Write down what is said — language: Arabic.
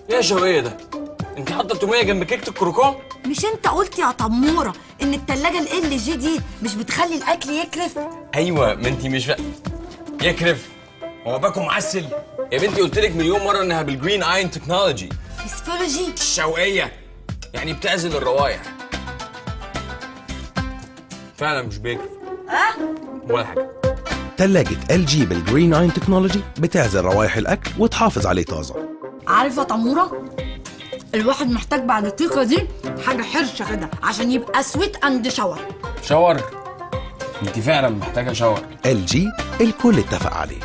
يا شوقية ده؟ انت حاطه التوميه جنب كيكه الكروكون؟ مش انت قلت يا تموره ان التلاجة ال جي دي مش بتخلي الاكل يكرف؟ ايوه، ما انت مش يكرف. هو باكو معسل؟ يا بنتي قلت لك مليون مره انها بالجرين اين تكنولوجي. فيسفولوجي. الشوقية يعني بتعزل الروايح. فعلا مش بيكرف ولا حاجه. تلاجة LG بالجرين اين تكنولوجي بتعزل روايح الأكل وتحافظ عليه طازة. عارفه يا تموره، الواحد محتاج بعد الكيكه دي حاجه حرشه كده عشان يبقى سويت اند شاور. شاور؟ انت فعلا محتاجه شاور. LG الكل اتفق عليه.